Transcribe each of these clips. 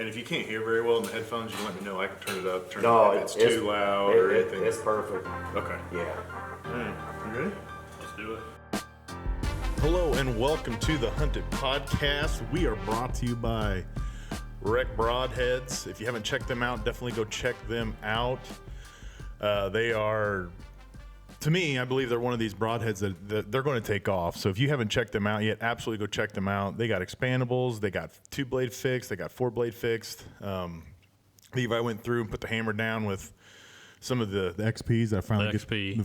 And if you can't hear very well in the headphones, you can let me know. I can turn it up, turn it up if it's too loud or anything. It's perfect. Okay. Yeah. All right. You ready? Let's do it. Hello and welcome to the Hunted Podcast. We are brought to you by Wreck Broadheads. If you haven't checked them out, definitely go check them out. They are, to me, I believe they're one of these broadheads that they're going to take off. So if you haven't checked them out yet, absolutely go check them out. They got expandables, they got 2-blade fixed, they got 4-blade fixed. Levi went through and put the hammer down with some of the XPs. I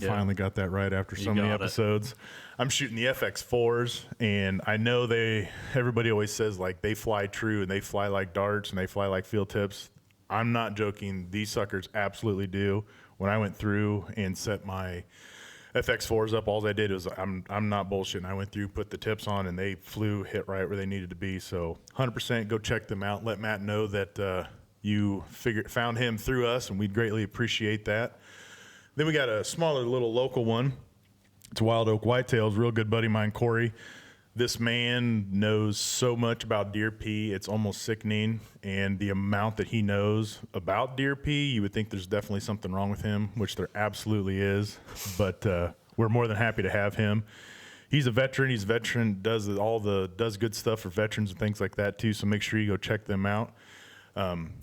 finally got that right after so many episodes. I'm shooting the FX4s, and I know everybody always says like they fly true and they fly like darts and they fly like field tips. I'm not joking. These suckers absolutely do. When I went through and set my FX4s up, all I did was I'm not bullshitting. I went through, put the tips on, and they hit right where they needed to be. So 100% go check them out. Let Matt know that you found him through us, and we'd greatly appreciate that. Then we got a smaller little local one. It's Wild Oak Whitetails, real good buddy of mine, Corey. This man knows so much about deer pee, it's almost sickening. And the amount that he knows about deer pee, you would think there's definitely something wrong with him, which there absolutely is. But we're more than happy to have him. He's a veteran. Does good stuff for veterans and things like that too. So make sure you go check them out.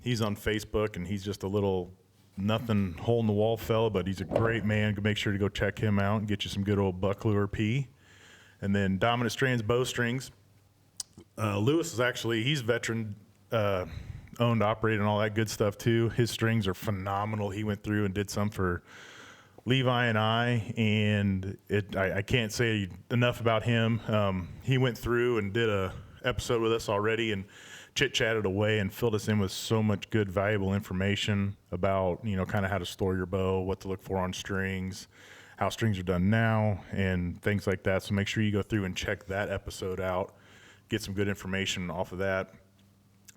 He's on Facebook, and he's just a little nothing hole in the wall fella, but he's a great man. Make sure to go check him out and get you some good old buck lure pee. And then Dominant Strands Bowstrings. Lewis he's veteran owned, operated, and all that good stuff too. His strings are phenomenal. He went through and did some for Levi and I, and I can't say enough about him. He went through and did a episode with us already and chit-chatted away and filled us in with so much good, valuable information about, kind of how to store your bow, what to look for on strings, how strings are done now, and things like that. So make sure you go through and check that episode out, get some good information off of that.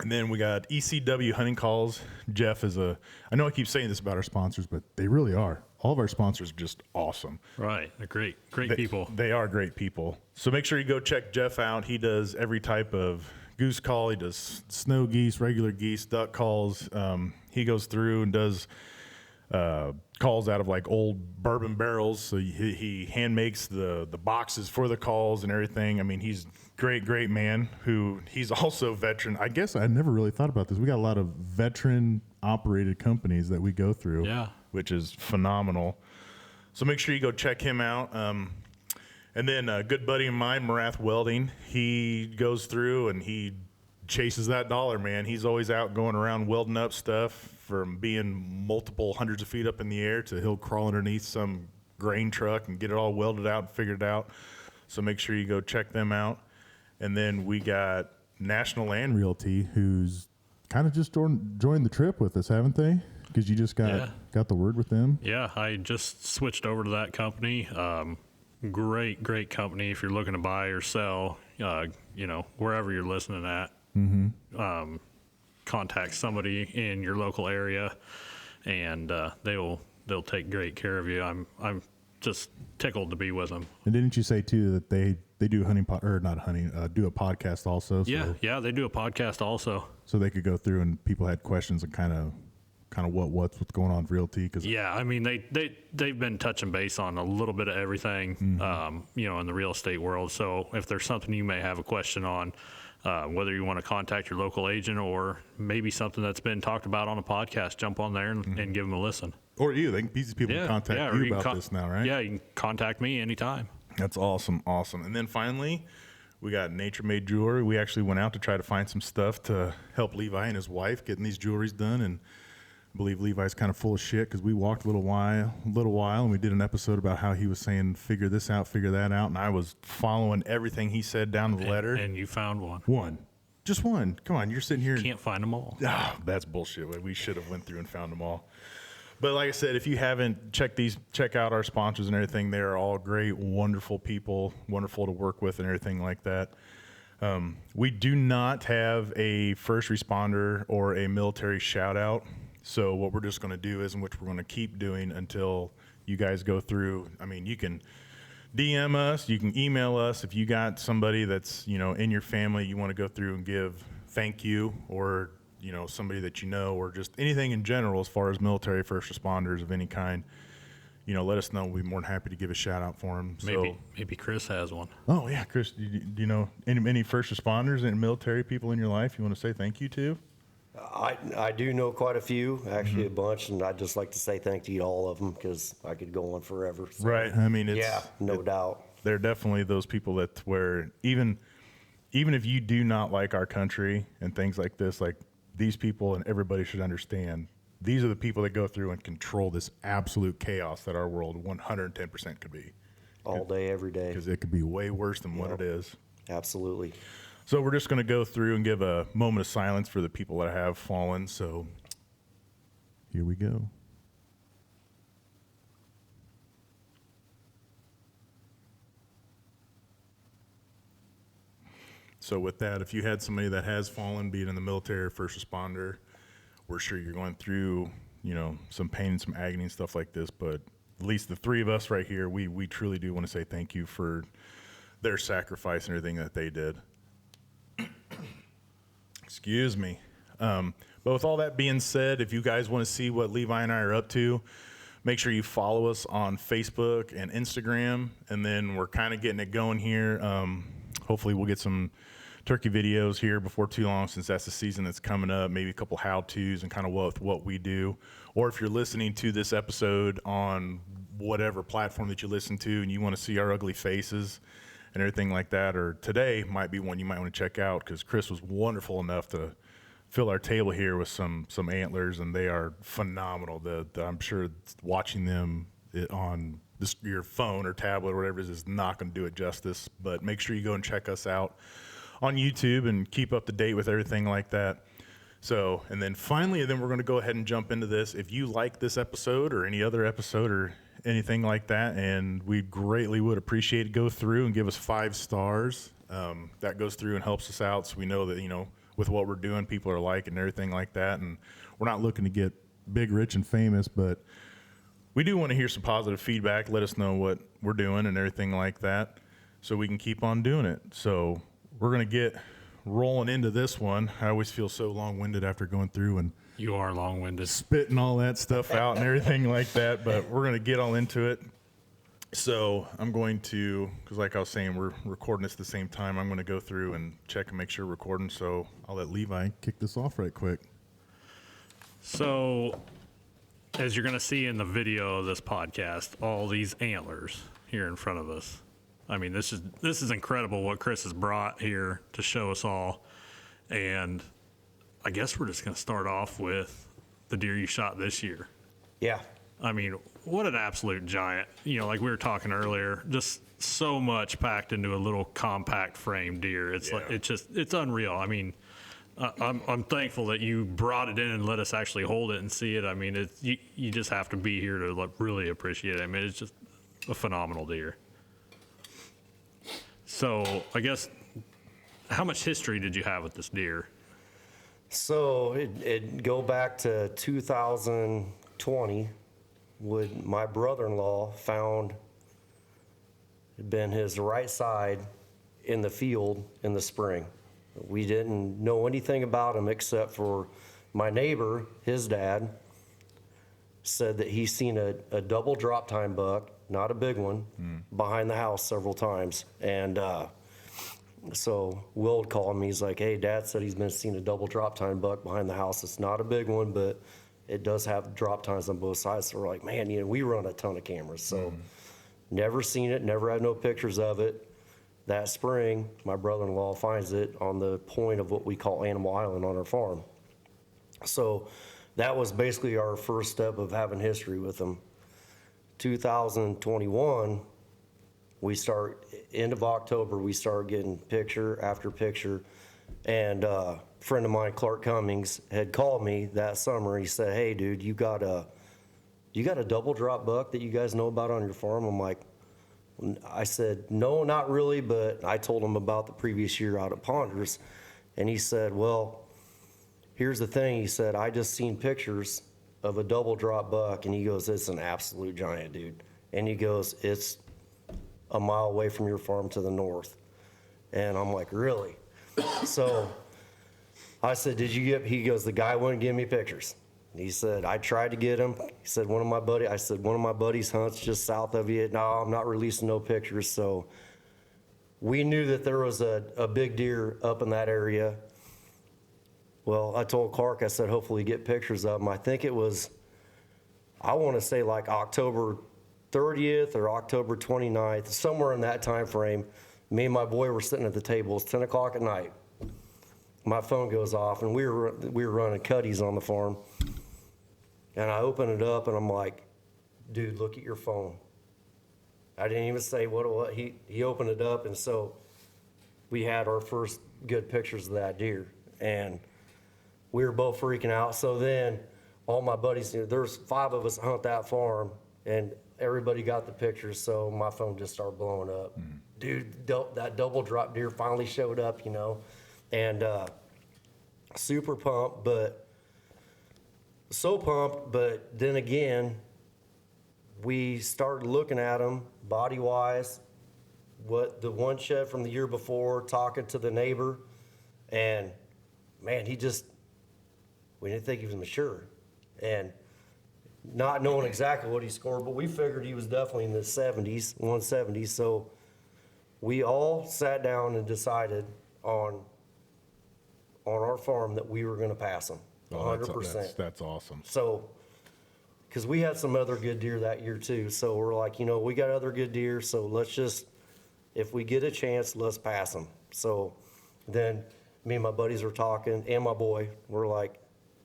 And then we got ECW Hunting Calls. Jeff I know I keep saying this about our sponsors, but they really are. All of our sponsors are just awesome. Right. They're great people. They are great people. So make sure you go check Jeff out. He does every type of goose call. He does snow geese, regular geese, duck calls. He goes through and does calls out of like old bourbon barrels. So he hand makes the boxes for the calls and everything. I mean, he's great man he's also veteran. I guess I never really thought about this. We got a lot of veteran operated companies that we go through, which is phenomenal. So make sure you go check him out. And then a good buddy of mine, Marath Welding, he goes through and he chases that dollar, man. He's always out going around welding up stuff, from being multiple hundreds of feet up in the air to he'll crawl underneath some grain truck and get it all welded out and figured out. So make sure you go check them out. And then we got National Land Realty, who's kind of just joined the trip with us, haven't they? Because you just got the word with them. Yeah, I just switched over to that company. Great company if you're looking to buy or sell, wherever you're listening at. Mm-hmm. Contact somebody in your local area, and they'll take great care of you. I'm just tickled to be with them. And didn't you say too that they do do a podcast also? So, yeah, they do a podcast also. So they could go through and people had questions and kind of what's going on with realty. I mean they've been touching base on a little bit of everything, in the real estate world. So if there's something you may have a question on, whether you want to contact your local agent or maybe something that's been talked about on a podcast, jump on there and give them a listen. Or these people can contact you about this now, right? Yeah, you can contact me anytime. That's awesome. And then finally, we got Nature Made Jewelry. We actually went out to try to find some stuff to help Levi and his wife getting these jewelries done, and I believe Levi's kind of full of shit because we walked a little while, and we did an episode about how he was saying, figure this out, figure that out, and I was following everything he said down to the letter. And you found one. One. Just one. Come on, you're sitting here. Can't find them all. That's bullshit. We should have went through and found them all. But like I said, if you haven't check out our sponsors and everything. They are all great, wonderful people, wonderful to work with and everything like that. We do not have a first responder or a military shout out. So what we're just going to do is, and which we're going to keep doing until you guys go through. I mean, you can DM us, you can email us if you got somebody that's, in your family you want to go through and give thank you or somebody that you know, or just anything in general as far as military, first responders of any kind, let us know. We'll be more than happy to give a shout out for them. Maybe Chris has one. Oh yeah, Chris, do you know any first responders and military people in your life you want to say thank you to? I do know quite a few, actually a bunch, and I'd just like to say thank you to all of them because I could go on forever. So. Right. I mean, no doubt. They're definitely those people that where even if you do not like our country and things like this, like these people and everybody should understand, these are the people that go through and control this absolute chaos that our world 110% could be. All day, every day. Because it could be way worse than what it is. Absolutely. So we're just going to go through and give a moment of silence for the people that have fallen. So here we go. So with that, if you had somebody that has fallen, be it in the military or first responder, we're sure you're going through, some pain and some agony and stuff like this. But at least the three of us right here, we truly do want to say thank you for their sacrifice and everything that they did. Excuse me. But with all that being said, if you guys want to see what Levi and I are up to, make sure you follow us on Facebook and Instagram. And then we're kind of getting it going here. Hopefully we'll get some turkey videos here before too long, since that's the season that's coming up, maybe a couple how-tos and kind of what we do. Or if you're listening to this episode on whatever platform that you listen to and you want to see our ugly faces and everything like that, or today might be one you might want to check out, because Chris was wonderful enough to fill our table here with some antlers, and they are phenomenal. I'm sure watching them on your phone or tablet or whatever it is not going to do it justice. But make sure you go and check us out on YouTube and keep up to date with everything like that. So, and then finally, we're going to go ahead and jump into this. If you like this episode or any other episode or anything like that, and we greatly would appreciate it, go through and give us 5 stars. That goes through and helps us out, so we know that, with what we're doing, people are liking and everything like that. And we're not looking to get big, rich, and famous, but we do want to hear some positive feedback. Let us know what we're doing and everything like that, so we can keep on doing it. So we're going to get rolling into this one. I always feel so long-winded after going through and You are long-winded. spitting all that stuff out and everything like that, but we're going to get all into it. So I'm going to, because like I was saying, we're recording this at the same time. I'm going to go through and check and make sure we're recording. So I'll let Levi kick this off right quick. So, as you're going to see in the video of this podcast, all these antlers here in front of us. I mean, this is incredible what Chris has brought here to show us all. And I guess we're just going to start off with the deer you shot this year. Yeah. I mean, what an absolute giant. Like we were talking earlier, just so much packed into a little compact frame deer. It's like, it's unreal. I mean, I'm thankful that you brought it in and let us actually hold it and see it. I mean, you just have to be here to really appreciate it. I mean, it's just a phenomenal deer. So I guess, how much history did you have with this deer? So it go back to 2020 when my brother-in-law found it'd been his right side in the field in the spring. We didn't know anything about him except for my neighbor, his dad, said that he's seen a double drop time buck, not a big one, behind the house several times. And so Will would call him. He's like, hey, Dad said he's been seeing a double drop time buck behind the house. It's not a big one, but it does have drop times on both sides. So we're like, man, we run a ton of cameras. So never seen it, never had no pictures of it. That spring, my brother-in-law finds it on the point of what we call Animal Island on our farm. So that was basically our first step of having history with them. 2021, end of October, we started getting picture after picture. And a friend of mine, Clark Cummings, had called me that summer. He said, hey, dude, you got a double drop buck that you guys know about on your farm? I'm like, I said, no, not really, but I told him about the previous year out at Ponders. And he said, well, here's the thing. He said, I just seen pictures of a double drop buck. And he goes, it's an absolute giant, dude. And he goes, it's a mile away from your farm to the north. And I'm like, really? So I said, did you get, he goes, the guy wouldn't give me pictures. He said, I tried to get him. He said, one of my buddies hunts just south of you. No, I'm not releasing no pictures. So we knew that there was a big deer up in that area. Well, I told Clark, I said, hopefully get pictures of him. I think it was, I want to say like October 30th or October 29th, somewhere in that time frame. Me and my boy were sitting at the table. It's 10 o'clock at night. My phone goes off, and we were running cuddies on the farm. And I open it up, and I'm like, dude, look at your phone. I didn't even say what it was. He opened it up, and so we had our first good pictures of that deer. And we were both freaking out. So then all my buddies, there's 5 of us hunt that farm, and everybody got the pictures, so my phone just started blowing up. Dude, that double drop deer finally showed up, and super pumped, but then again, we started looking at him body-wise, what the one shed from the year before, talking to the neighbor, and man, we didn't think he was mature. And not knowing exactly what he scored, but we figured he was definitely in the 70s, 170s. So we all sat down and decided on our farm that we were going to pass him, 100%. That's awesome. So, because we had some other good deer that year too. So we're like, we got other good deer, so let's just, if we get a chance, let's pass them. So then me and my buddies were talking, and my boy, we're like,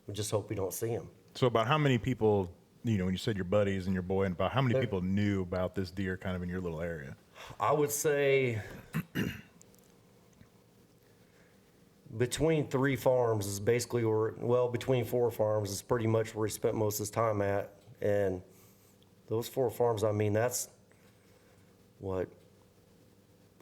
we just hope we don't see him. So about how many people, when you said your buddies and your boy, and about how many people knew about this deer kind of in your little area? I would say between 3 farms is basically between 4 farms is pretty much where he spent most of his time at. And those 4 farms, I mean, that's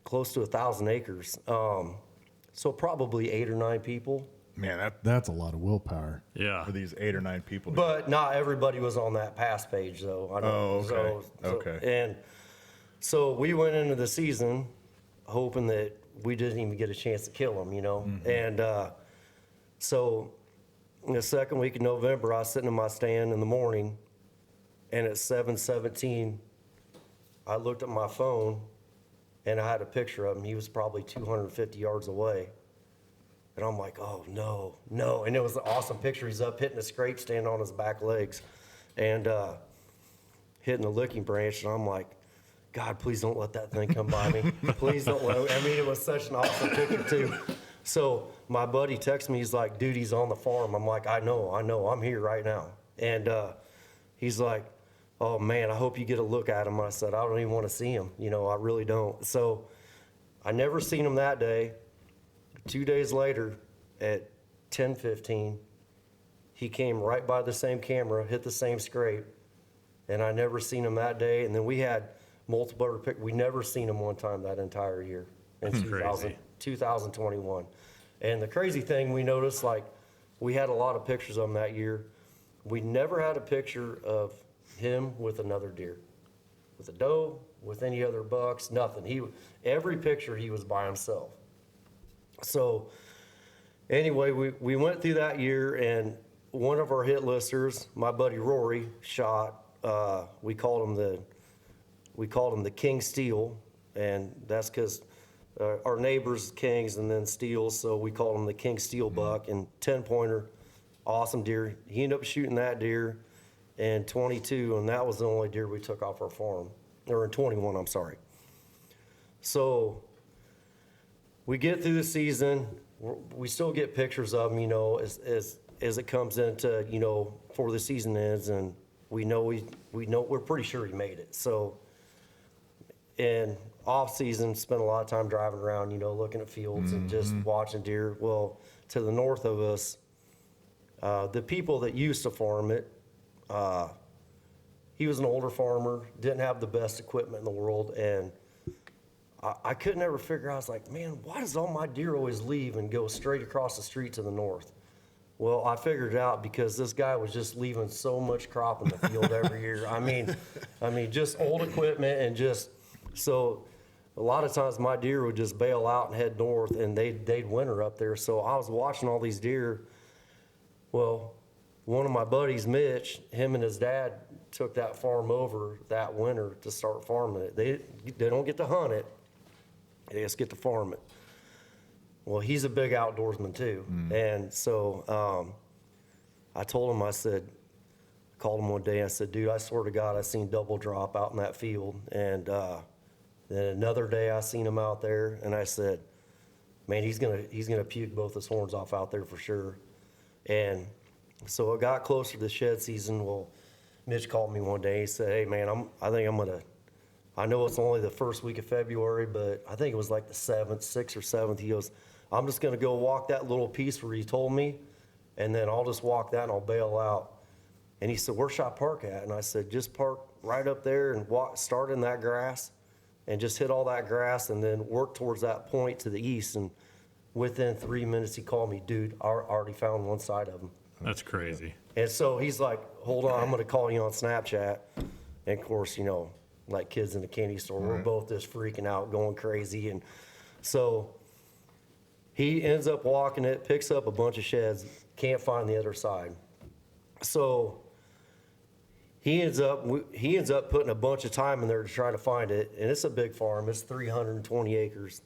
close to 1,000 acres. So probably 8 or 9 people. Man, that's a lot of willpower. Yeah. For these 8 or 9 people. But not everybody was on that pass page, though. Okay. Okay. And so we went into the season hoping that we didn't even get a chance to kill him, And so in the second week of November, I was sitting in my stand in the morning, and at 7:17, I looked at my phone, and I had a picture of him. He was probably 250 yards away. And I'm like, oh, no. And it was an awesome picture. He's up hitting a scrape, standing on his back legs, and hitting a licking branch. And I'm like, God, please don't let that thing come by me. Please don't let it. I mean, it was such an awesome picture, too. So my buddy texts me. He's like, dude, he's on the farm. I'm like, I know. I'm here right now. And he's like, oh, man, I hope you get a look at him. I said, I don't even want to see him. I really don't. So I never seen him that day. 2 days later, at 10:15, he came right by the same camera, hit the same scrape, and I never seen him that day. And then we had multiple other pictures. We never seen him one time that entire year in 2021. And the crazy thing we noticed, we had a lot of pictures of him that year. We never had a picture of him with another deer, with a doe, with any other bucks, nothing. Every picture he was by himself. So anyway, we went through that year, and one of our hit listers, my buddy Rory, shot. We called him the King Steel, and that's because our neighbors Kings and then Steels, so we called him the King Steel buck. And 10-pointer, awesome deer. He ended up shooting that deer in 22, and that was the only deer we took off our farm, or in 21. I'm sorry. So we get through the season, we still get pictures of him, as it comes into, before the season ends, and we're pretty sure he made it. So, in off season, spent a lot of time driving around, looking at fields and just watching deer. Well, to the north of us, the people that used to farm it, he was an older farmer, didn't have the best equipment in the world, and I couldn't ever figure out. I was like, man, why does all my deer always leave and go straight across the street to the north? Well, I figured it out because this guy was just leaving so much crop in the field every year. I mean, just old equipment and just so. a lot of times my deer would just bail out and head north, and they'd winter up there. So I was watching all these deer. Well, one of my buddies, Mitch, him and his dad took that farm over that winter to start farming it. They don't get to hunt it, they just get to farm it. Well, he's a big outdoorsman too. And so I told him, I called him one day, I said, dude, I swear to God, I seen double drop out in that field. And then another day I seen him out there, and I said, man, he's gonna puke both his horns off out there for sure. And so it got closer to the shed season. Well, Mitch called me one day. He said, hey man, I know it's only the first week of February, but I think it was like the 6th or 7th. He goes, I'm just gonna go walk that little piece where you told me, and then I'll just walk that and I'll bail out. And he said, where should I park at? And I said, just park right up there and start in that grass and just hit all that grass and then work towards that point to the east. And within 3 minutes, he called me, dude, I already found one side of him. That's crazy. And so he's like, hold on, I'm gonna call you on Snapchat. And of course, you know, like kids in the candy store, we're both just freaking out, going crazy. And so he ends up walking it, picks up a bunch of sheds, can't find the other side. So he ends up putting a bunch of time in there to try to find it. And it's a big farm, it's 320 acres.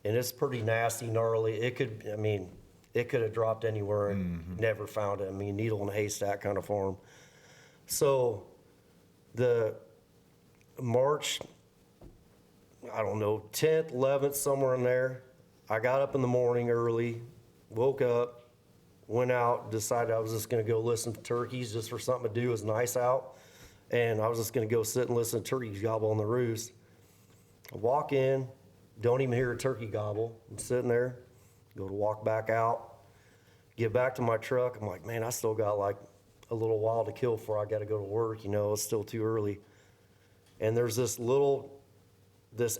And it's pretty nasty, gnarly. It could have dropped anywhere and never found it. I mean, needle in a haystack kind of farm. So the March, I don't know, 10th, 11th, somewhere in there, I got up in the morning early, woke up, went out, decided I was just gonna go listen to turkeys just for something to do. It was nice out. And I was just gonna go sit and listen to turkeys gobble on the roost. I walk in, don't even hear a turkey gobble. I'm sitting there, go to walk back out, get back to my truck. I'm like, man, I still got like a little while to kill before I got to go to work. You know, it's still too early. And there's this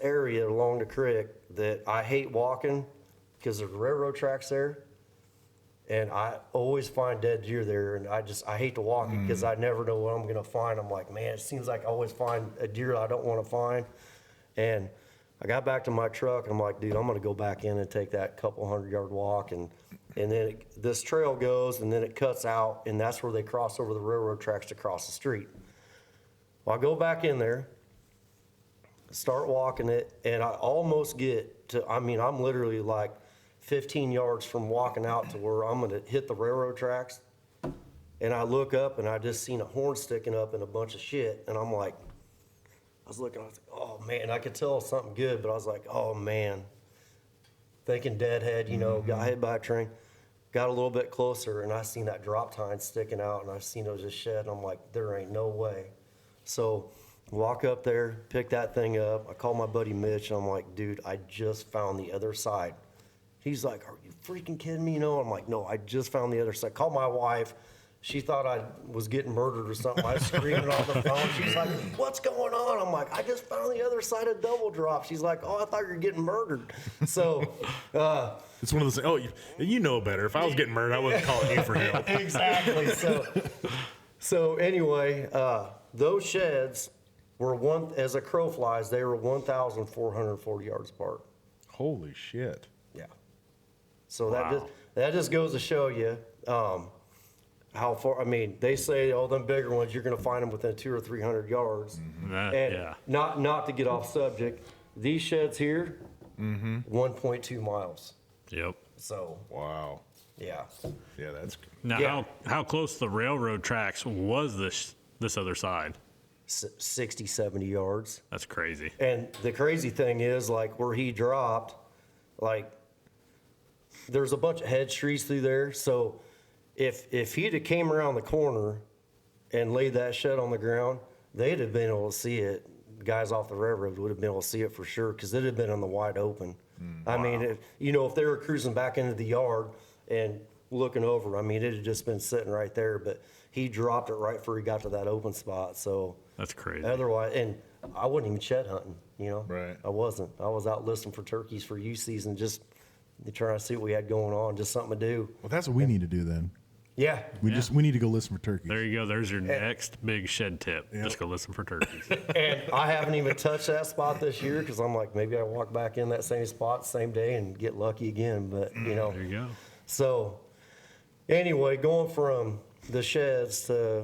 area along the creek that I hate walking because there's railroad tracks there. And I always find dead deer there. And I hate to walk it because I never know what I'm going to find. I'm like, man, it seems like I always find a deer I don't want to find. And I got back to my truck, and I'm like, dude, I'm gonna go back in and take that couple 100-yard walk, and then this trail goes, and then it cuts out, and that's where they cross over the railroad tracks to cross the street. Well, I go back in there, start walking it, and I almost get to, I'm literally like 15 yards from walking out to where I'm gonna hit the railroad tracks, and I look up, and I just seen a horn sticking up in a bunch of shit, and I'm like, I was looking, I was like, oh man, I could tell it was something good, but I was like, oh man. Thinking deadhead, you know, got hit by a train. Got a little bit closer, and I seen that drop tine sticking out, and I seen it was a shed, and I'm like, there ain't no way. So walk up there, pick that thing up. I call my buddy Mitch, and I'm like, dude, I just found the other side. He's like, are you freaking kidding me? You know, I'm like, no, I just found the other side. Call my wife. She thought I was getting murdered or something. I was screaming on the phone. She's like, what's going on? I'm like, I just found the other side of double drop. She's like, oh, I thought you were getting murdered. So it's one of those things, oh, you know better. If I was getting murdered, I wasn't calling you for help. Exactly. So anyway, those sheds were as a crow flies, they were 1,440 yards apart. Holy shit. Yeah. So Wow. that just goes to show you, how far, they say, oh, them bigger ones, you're gonna find them within 200 or 300 yards. And Yeah. not to get off subject, these sheds here, 1.2 miles. Yep. So, Wow. yeah. Yeah, that's Now, Yeah. how close to the railroad tracks was this other side? 60, 70 yards. That's crazy. And the crazy thing is, like, where he dropped, like, there's a bunch of head trees through there, so if he'd have came around the corner and laid that shed on the ground, they'd have been able to see it. Guys off the railroad would have been able to see it for sure, because it had been on the wide open. If they were cruising back into the yard and looking over, it had just been sitting right there, but he dropped it right before he got to that open spot, so. That's crazy. Otherwise, and I wasn't even shed hunting, you know? Right. I wasn't. I was out listening for turkeys for youth season, just trying to see what we had going on, just something to do. Well, that's what we need to do then. Yeah. We need to go listen for turkeys. There you go. There's your next big shed tip. Just go listen for turkeys. And I haven't even touched that spot this year because I'm like, maybe I walk back in that same spot same day and get lucky again. But, you know. There you go. So, anyway, going from the sheds to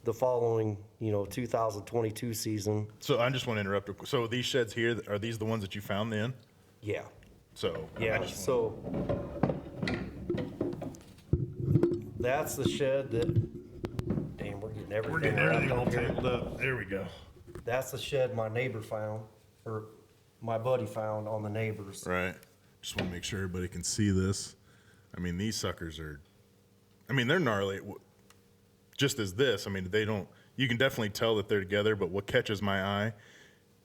the following, 2022 season. So I just want to interrupt. So these sheds here, are these the ones that you found then? Yeah. So Yeah. So, that's the shed that, damn, we're getting everything. we're getting everything wrapped all up here. tangled up. There we go. That's the shed my neighbor found, or my buddy found on the neighbors. Right. Just want to make sure everybody can see this. I mean, these suckers are, they're gnarly. Just as this, they don't, you can definitely tell that they're together, but what catches my eye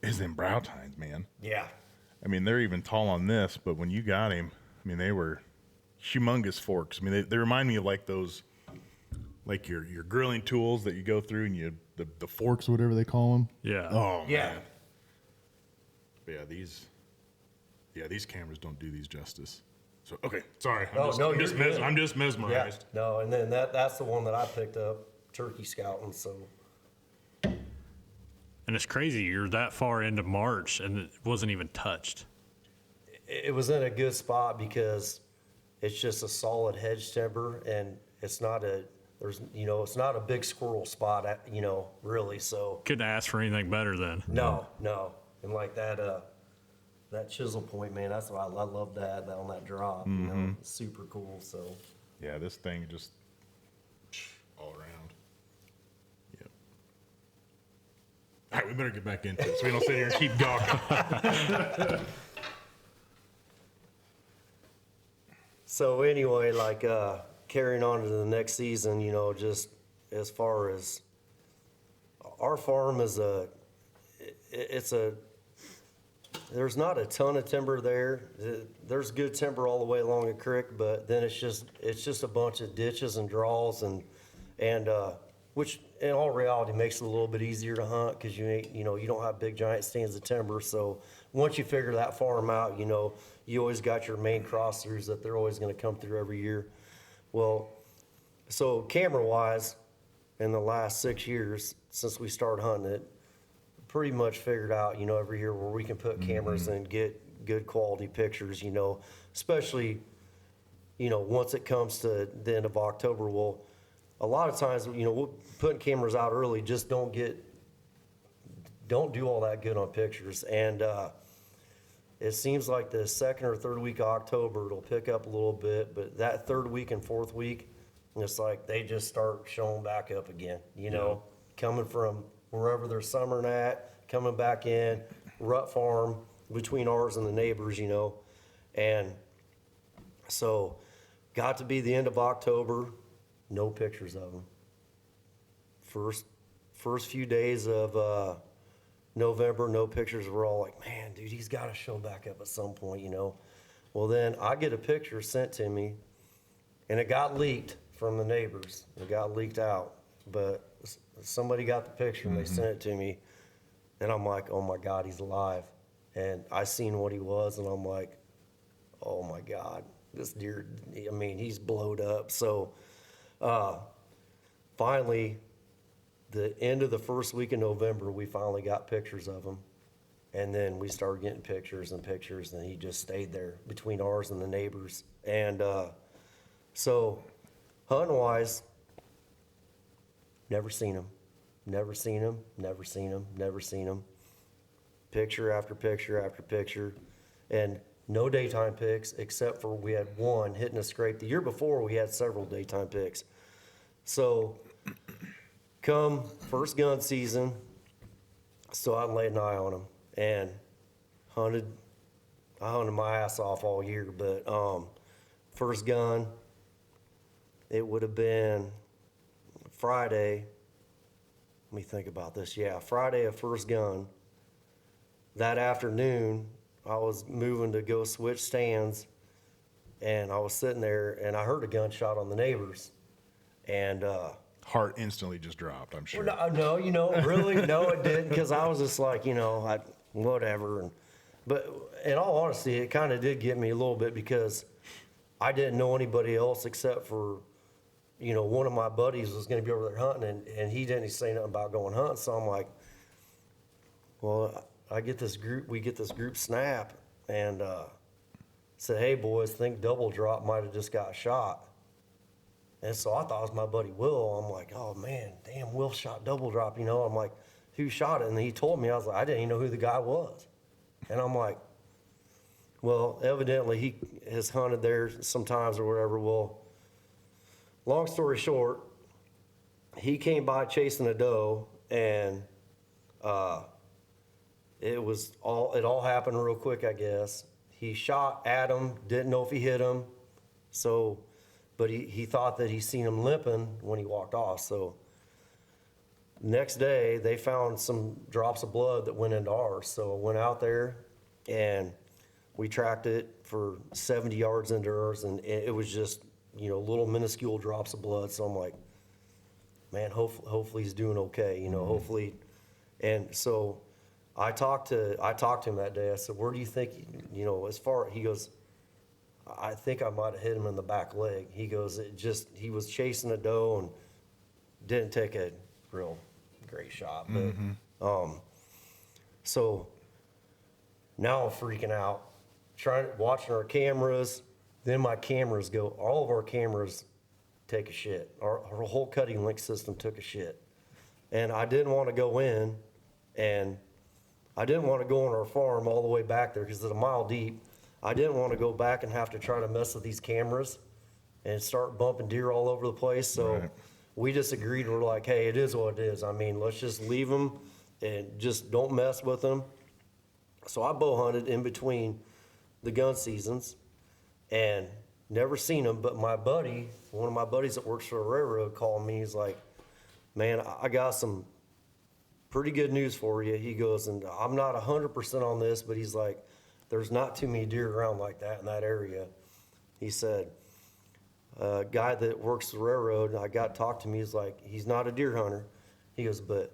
is them brow tines, man. Yeah. They're even tall on this, but when you got him, they were humongous forks. They remind me of like those, like your grilling tools that you go through and the Forks, whatever they call them. Yeah. Oh, Yeah. man. But these cameras don't do these justice. So, okay, sorry. I'm just Yeah. mesmerized. No, and then that's the one that I picked up, turkey scouting. So And it's crazy. You're that far into March and it wasn't even touched. it was in a good spot because it's just a solid hedge timber, and it's not it's not a big squirrel spot, really. So Couldn't ask for anything better then. no, and like that chisel point, man, that's what I love that on that drop. It's super cool. So Yeah, this thing just all around. Yep. All right, we better get back into it so we don't sit here and keep gawking. So anyway, like carrying on to the next season, just as far as our farm is there's not a ton of timber there. There's good timber all the way along the creek, but then it's just a bunch of ditches and draws and which in all reality makes it a little bit easier to hunt because you don't have big giant stands of timber. So once you figure that farm out, you always got your main cross throughs that they're always going to come through every year. Well, so camera wise, in the last 6 years since we started hunting it, pretty much figured out, every year where we can put cameras and get good quality pictures, especially, once it comes to the end of October. Well, a lot of times, we're putting cameras out early, just don't do all that good on pictures. And it seems like the second or third week of October, it'll pick up a little bit, but that third week and fourth week, it's like they just start showing back up again, coming from wherever they're summering at, coming back in, rut farm between ours and the neighbors, and so got to be the end of October, no pictures of them. First few days of November, no pictures. We're all like, man, dude, he's got to show back up at some point, Well, then I get a picture sent to me, and it got leaked from the neighbors. It got leaked out, but somebody got the picture and they sent it to me, and I'm like, oh my God, he's alive. And I seen what he was, and I'm like, oh my God, this deer, he's blowed up. So finally, the end of the first week in November, we finally got pictures of him. And then we started getting pictures, and he just stayed there between ours and the neighbors. And so hunting-wise, never seen him. Picture after picture after picture. And no daytime pics, except for we had one hitting a scrape. The year before, we had several daytime pics. So come first gun season, so I laid an eye on him and I hunted my ass off all year, but first gun, it would have been Friday. Let me think about this. Yeah, Friday of first gun. That afternoon, I was moving to go switch stands, and I was sitting there, and I heard a gunshot on the neighbors, and Heart instantly just dropped, I'm sure. no, really, no, it didn't, because I was just like, whatever. But in all honesty, it kind of did get me a little bit because I didn't know anybody else except for one of my buddies was going to be over there hunting, and he didn't say nothing about going hunting. So I'm like, well, we get this group snap, and said, hey boys, think Double Drop might have just got shot. And so I thought it was my buddy Will. I'm like, oh man, damn, Will shot Double Drop. I'm like, who shot it? And he told me. I was like, I didn't even know who the guy was. And I'm like, well, evidently he has hunted there sometimes or whatever. Well, long story short, he came by chasing a doe, and it all happened real quick, I guess. He shot at him, didn't know if he hit him, but he thought that he seen him limping when he walked off. So next day, they found some drops of blood that went into ours. So I went out there, and we tracked it for 70 yards into ours, and it was just, little minuscule drops of blood. So I'm like, man, hopefully he's doing okay, hopefully. And so I talked to him that day. I said, where do you think, he goes, I think I might have hit him in the back leg. He goes, he was chasing a doe and didn't take a real great shot. But, so now I'm freaking out, watching our cameras. Then my cameras all of our cameras take a shit. Our whole cutting link system took a shit. And I didn't want to go in, and I didn't want to go on our farm all the way back there because it's a mile deep. I didn't want to go back and have to try to mess with these cameras and start bumping deer all over the place. So we just agreed. We're like, hey, it is what it is. I mean, let's just leave them and just don't mess with them. So I bow hunted in between the gun seasons and never seen them. But my buddy, one of my buddies that works for a railroad, called me. He's like, man, I got some pretty good news for you. He goes, and I'm not 100% on this, but he's like, there's not too many deer around like that in that area. He said, a guy that works the railroad, I got to talk to me, he's like, he's not a deer hunter. He goes, but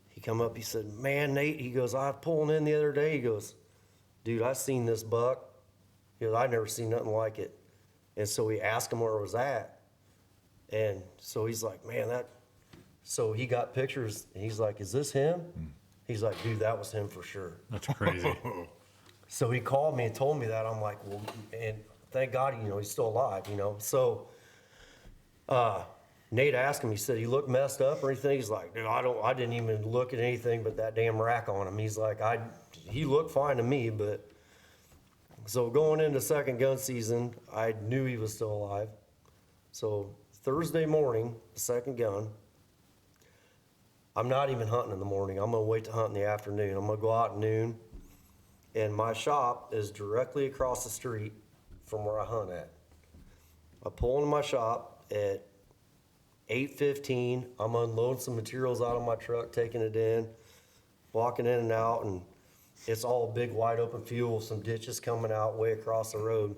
he come up, he said, man, Nate, he goes, I was pulling in the other day. He goes, dude, I seen this buck. He goes, I never seen nothing like it. And so we asked him where it was at. And so he's like, man, so he got pictures, and he's like, is this him? He's like, dude, that was him for sure. That's crazy. So he called me and told me that. I'm like, well, and thank God, he's still alive, So Nate asked him, he said, he looked messed up or anything? He's like, dude, I didn't even look at anything but that damn rack on him. He's like, he looked fine to me, but. So going into second gun season, I knew he was still alive. So Thursday morning, second gun, I'm not even hunting in the morning. I'm going to wait to hunt in the afternoon. I'm going to go out at noon. And my shop is directly across the street from where I hunt at. I pull into my shop at 8:15. I'm unloading some materials out of my truck, taking it in, walking in and out, and it's all big wide open field with some ditches coming out way across the road.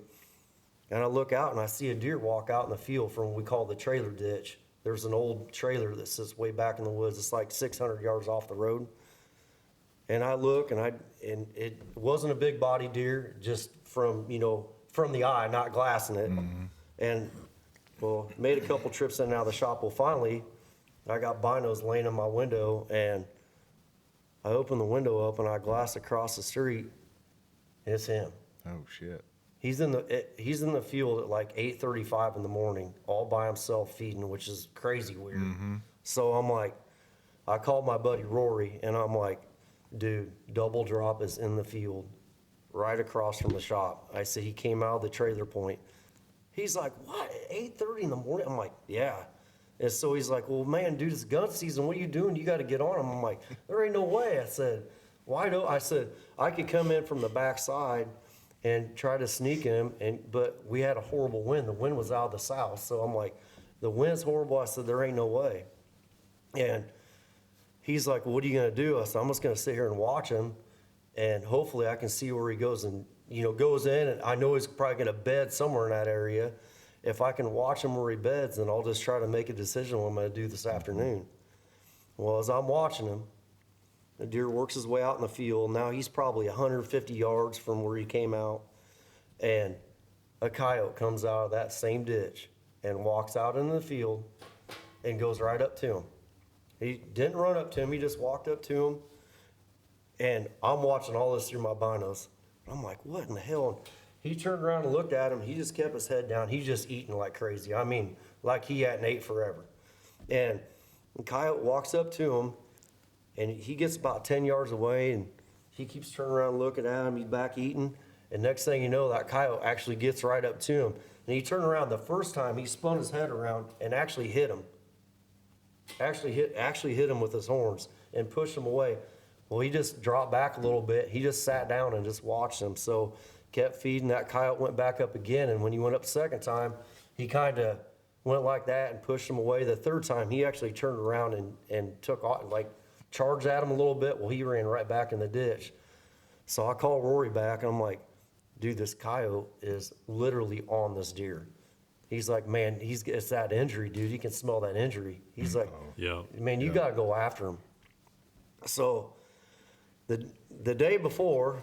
And I look out and I see a deer walk out in the field from what we call the trailer ditch. There's an old trailer that sits way back in the woods. It's like 600 yards off the road. And I look, and it wasn't a big body deer, just from the eye, not glassing it. And well, made a couple trips in and out of the shop. Well, finally, I got binos laying in my window, and I open the window up and I glass across the street, and it's him. Oh shit. He's in the field at like 8:35 in the morning, all by himself feeding, which is crazy weird. So I'm like, I called my buddy Rory, and I'm like, dude, Double Drop is in the field right across from the shop. I said, he came out of the trailer point. He's like, what, 8:30 in the morning? I'm like, yeah. And so he's like, well, man, dude, it's gun season. What are you doing? You got to get on him. I'm like, there ain't no way. I said, I said, I could come in from the backside and try to sneak him, but we had a horrible wind. The wind was out of the south. So I'm like, the wind's horrible. I said, there ain't no way. And he's like, well, what are you going to do? I said, I'm just going to sit here and watch him, and hopefully I can see where he goes and, goes in. And I know he's probably going to bed somewhere in that area. If I can watch him where he beds, then I'll just try to make a decision what I'm going to do this afternoon. Well, as I'm watching him, the deer works his way out in the field. Now he's probably 150 yards from where he came out, and a coyote comes out of that same ditch and walks out into the field and goes right up to him. He didn't run up to him, he just walked up to him. And I'm watching all this through my binos. I'm like, what in the hell? He turned around and looked at him. He just kept his head down. He's just eating like crazy. I mean, like he hadn't ate forever. And the coyote walks up to him, and he gets about 10 yards away, and he keeps turning around looking at him. He's back eating. And next thing you know, that coyote actually gets right up to him. And he turned around the first time, he spun his head around and actually hit him. Actually hit him with his horns and pushed him away. Well, he just dropped back a little bit. He just sat down and just watched him. So kept feeding. That coyote went back up again. And when he went up the second time, he kind of went like that and pushed him away. The third time, he actually turned around and took off, like charged at him a little bit. Well, he ran right back in the ditch. So I called Rory back, and I'm like, dude, this coyote is literally on this deer. He's like, man, it's that injury, dude. He can smell that injury. He's like, Yeah. man, you got to go after him. So the day before,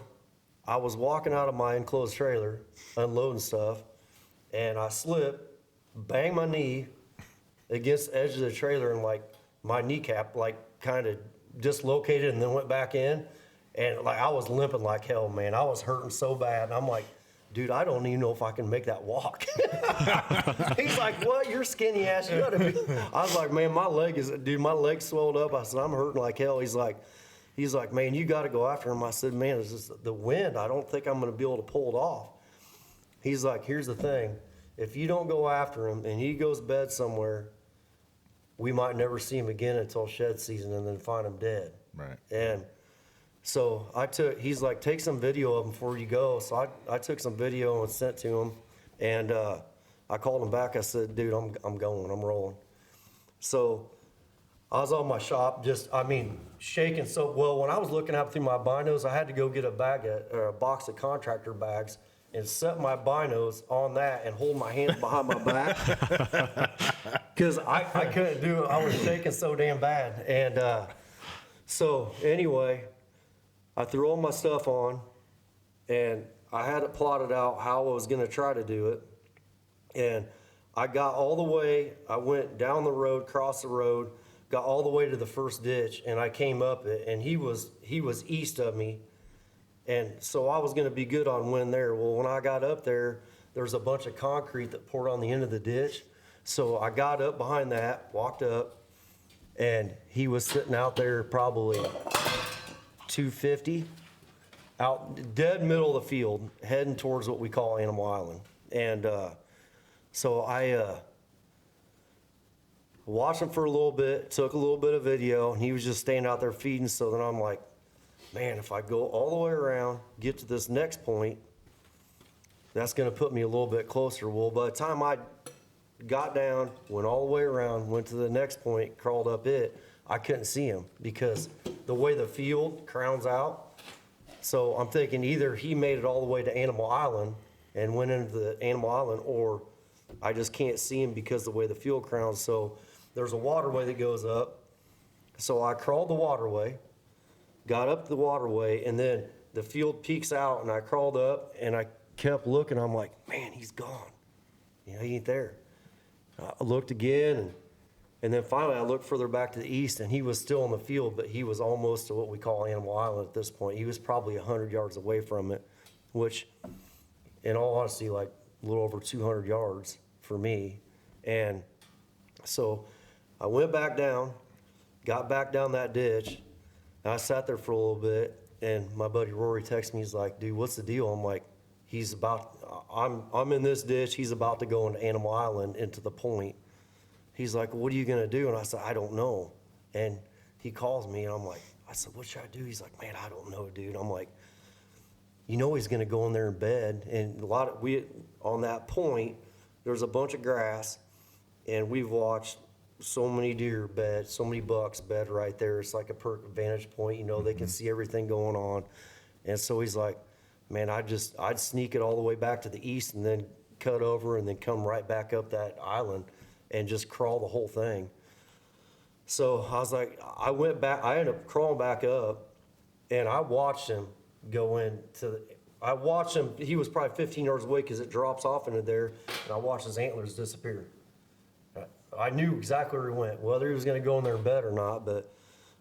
I was walking out of my enclosed trailer, unloading stuff, and I slipped, banged my knee against the edge of the trailer, and like my kneecap like kind of dislocated and then went back in. And like I was limping like hell, man. I was hurting so bad. And I'm like, dude, I don't even know if I can make that walk. He's like, what? You're skinny ass. You gotta be. I was like, man, my leg swelled up. I said, I'm hurting like hell. He's like, man, you got to go after him. I said, man, it's just the wind. I don't think I'm going to be able to pull it off. He's like, here's the thing. If you don't go after him and he goes to bed somewhere, we might never see him again until shed season and then find him dead. Right. And so he's like, take some video of him before you go. So I took some video and sent to him. And I called him back. I said, dude, I'm going. I'm rolling. So I was on my shop, shaking so well. When I was looking out through my binos, I had to go get a box of contractor bags and set my binos on that and hold my hands behind my back because I couldn't do it. I was shaking so damn bad. And so anyway, I threw all my stuff on, and I had it plotted out how I was going to try to do it. And I got all the way. I went down the road, crossed the road, got all the way to the first ditch, and I came up it, and he was east of me, and so I was going to be good on wind there. Well, when I got up there, there was a bunch of concrete that poured on the end of the ditch, so I got up behind that, walked up, and he was sitting out there probably 250, out dead middle of the field, heading towards what we call Animal Island. And so I watched him for a little bit, took a little bit of video, and he was just standing out there feeding. So then I'm like, man, if I go all the way around, get to this next point, that's going to put me a little bit closer. Well, by the time I got down, went all the way around, went to the next point, crawled up it, I couldn't see him because the way the field crowns out. So I'm thinking either he made it all the way to Animal Island and went into the Animal Island, or I just can't see him because of the way the field crowns. So there's a waterway that goes up. So I crawled the waterway, got up the waterway, and then the field peaks out, and I crawled up, and I kept looking. I'm like, man, he's gone. You know, he ain't there. I looked again, and then finally I looked further back to the east, and he was still in the field, but he was almost to what we call Animal Island at this point. He was probably 100 yards away from it, which, in all honesty, like a little over 200 yards for me. And so I went back down, got back down that ditch, and I sat there for a little bit, and my buddy Rory texted me. He's like, dude, what's the deal? I'm like, I'm in this ditch. He's about to go into Animal Island into the point. He's like, what are you going to do? And I said, I don't know. And he calls me, and I said, what should I do? He's like, man, I don't know, dude. I'm like, you know he's going to go in there in bed. And on that point, there's a bunch of grass, and we've watched so many deer bed, so many bucks bed right there. It's like a perfect vantage point. You know, they can see everything going on. And so he's like, man, I'd sneak it all the way back to the east and then cut over and then come right back up that island and just crawl the whole thing. So I was like, I ended up crawling back up, and I watched him go I watched him, he was probably 15 yards away because it drops off into there, and I watched his antlers disappear. I knew exactly where he went, whether he was gonna go in there bed or not, but,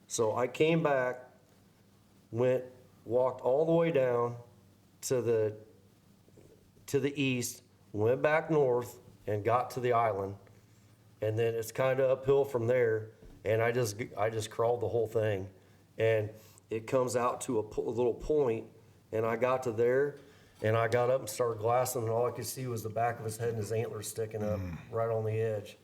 so I came back, walked all the way down to the east, went back north, and got to the island. And then it's kind of uphill from there, and I just crawled the whole thing. And it comes out to a little point, and I got to there, and I got up and started glassing, and all I could see was the back of his head and his antlers sticking up right on the edge.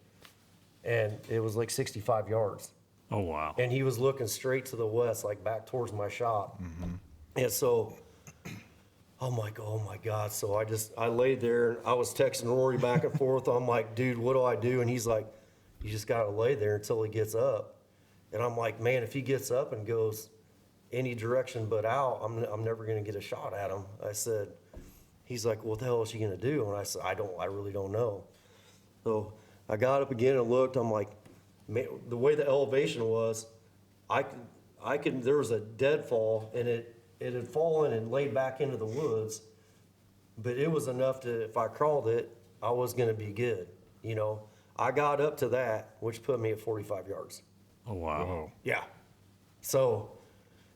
And it was like 65 yards. Oh, wow. And he was looking straight to the west, like back towards my shop. And so, oh my God. So I laid there, and I was texting Rory back and forth. I'm like, dude, what do I do? And he's like, you just got to lay there until he gets up. And I'm like, man, if he gets up and goes any direction but out, I'm never going to get a shot at him. I said, he's like, well, what the hell is he going to do? And I said, I really don't know. So I got up again and looked. I'm like, man, the way the elevation was, there was a deadfall, and it had fallen and laid back into the woods, but it was enough to, if I crawled it, I was going to be good. I got up to that, which put me at 45 yards. Oh, wow. Yeah. So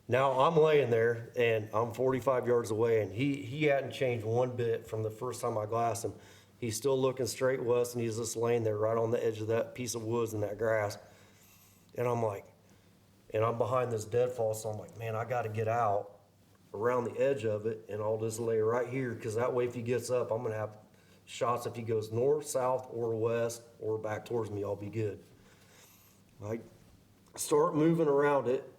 now I'm laying there, and I'm 45 yards away, and he hadn't changed one bit from the first time I glassed him. He's still looking straight west, and he's just laying there right on the edge of that piece of woods and that grass. And I'm like, and I'm behind this deadfall, so I'm like, man, I got to get out around the edge of it, and I'll just lay right here, because that way if he gets up, I'm going to have shots if he goes north, south, or west, or back towards me, I'll be good. I start moving around it,